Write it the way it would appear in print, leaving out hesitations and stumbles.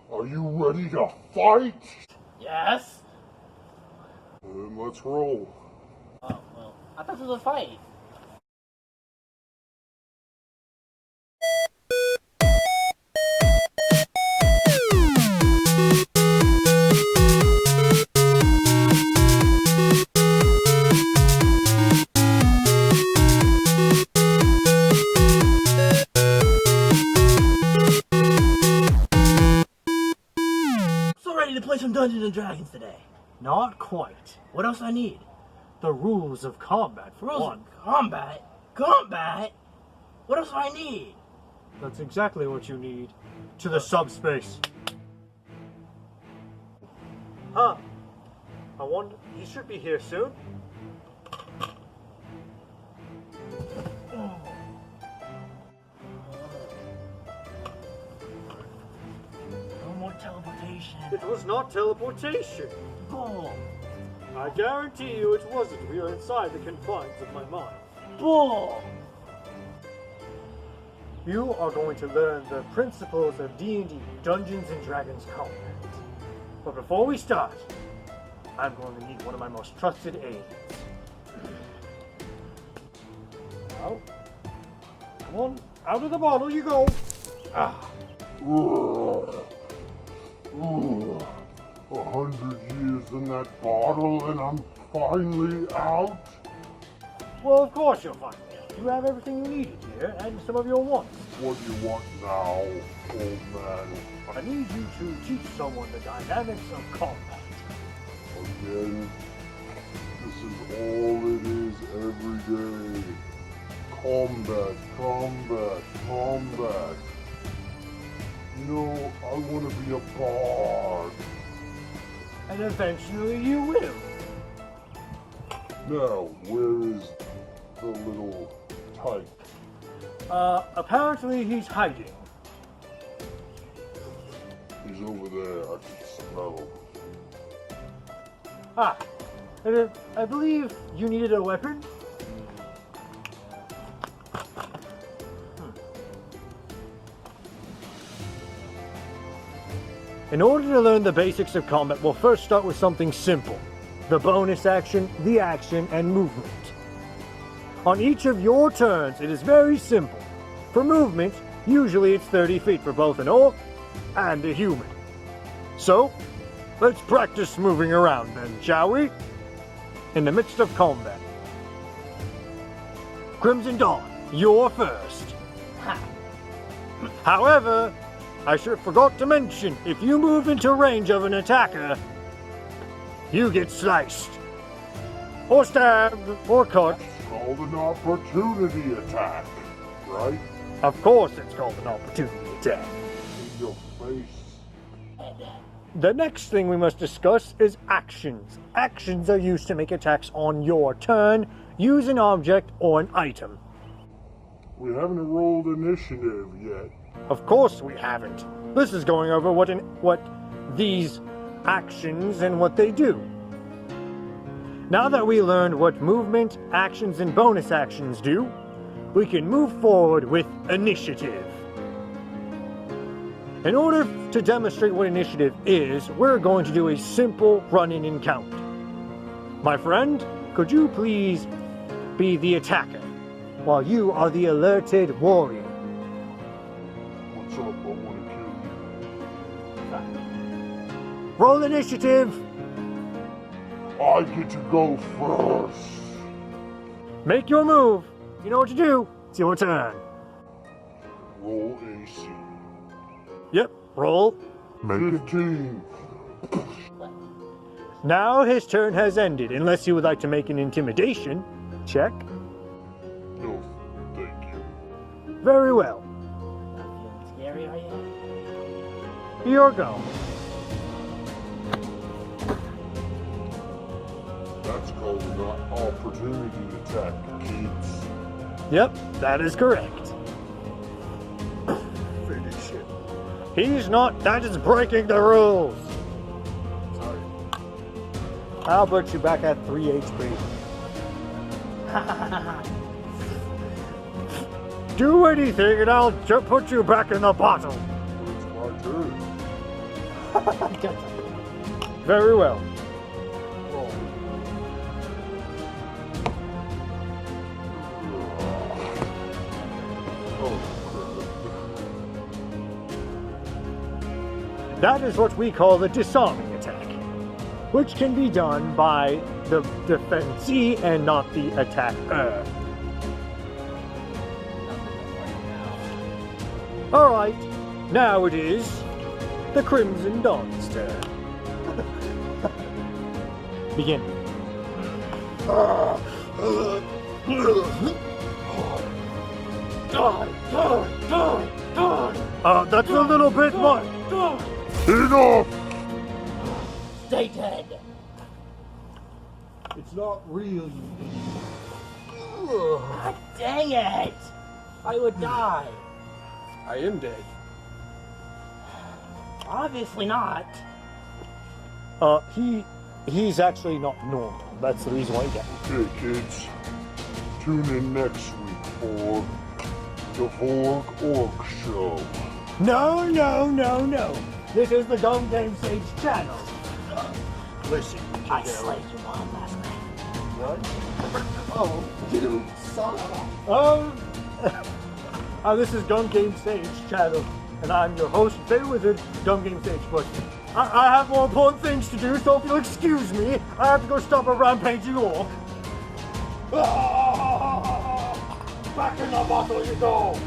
Are you ready to fight? Yes? Then let's roll. Oh, well, I thought it was a fight. So ready to play some Dungeons and Dragons today. Not quite. What else I need? The rules of combat, for Rules one. of combat? Combat? What else do I need? That's exactly what you need. To the subspace. Huh. I wonder, you should be here soon. No more teleportation. It was not teleportation. Bull. I guarantee you it wasn't. We are inside the confines of my mind. Bull. You are going to learn the principles of D&D, Dungeons and Dragons combat. But before we start, I'm going to need one of my most trusted aides. Now, come on, out of the bottle you go. Ah. 100 years in that bottle and I'm finally out? Well, of course you'll find me out. You have everything you needed here, and some of your wants. What do you want now, old man? I need you to teach someone the dynamics of combat. Again, this is all it is every day. Combat, combat, combat. You know, I want to be a bard. And eventually you will. Now, where is the little tyke? Apparently he's hiding. He's over there. I can smell him. Ah, I believe you needed a weapon? In order to learn the basics of combat, we'll first start with something simple. The bonus action, the action, and movement. On each of your turns, it is very simple. For movement, usually it's 30 feet for both an orc and a human. So, let's practice moving around then, shall we? In the midst of combat. Crimson Dawn, you're first. However, I forgot to mention, if you move into range of an attacker, you get sliced. Or stabbed, or cut. It's called an opportunity attack, right? Of course it's called an opportunity attack. In your face. The next thing we must discuss is actions. Actions are used to make attacks on your turn, use an object or an item. We haven't rolled initiative yet. Of course we haven't. This is going over what these actions and what they do. Now that we learned what movement, actions, and bonus actions do, we can move forward with initiative. In order to demonstrate what initiative is, we're going to do a simple run-in encounter. My friend, could you please be the attacker, while you are the alerted warrior? What's up? I want to kill you. Roll initiative! I get to go first. Make your move! You know what to do. It's your turn. Roll AC. Yep, roll. 15. Now his turn has ended, unless you would like to make an intimidation check. No, thank you. Very well. Not feeling scary, are you? Your go. That's called an opportunity attack, kids. Yep, that is correct. Finish it. He's not, that is breaking the rules. Sorry. I'll put you back at 3 HP. Do anything and I'll put you back in the bottle. It's my turn. Very well. Oh. That is what we call the disarming attack, which can be done by the defensee and not the attacker. Alright, now it is the Crimson Dawn's turn. Begin. That's a little bit much. Enough! Stay dead. It's not real. God dang it! I would die. I am dead. Obviously not. He's actually not normal. That's the reason why he died. Hey kids, tune in next week for the Vorg Orc Show. No. This is the GumGameSage channel. Listen, I slayed your mom last night. What? Oh, you son of a... This is GumGameSage channel, and I'm your host, Fair Wizard, GumGameSage. But I have more important things to do, so if you'll excuse me, I have to go stop a rampaging orc. Back in the bottle you go!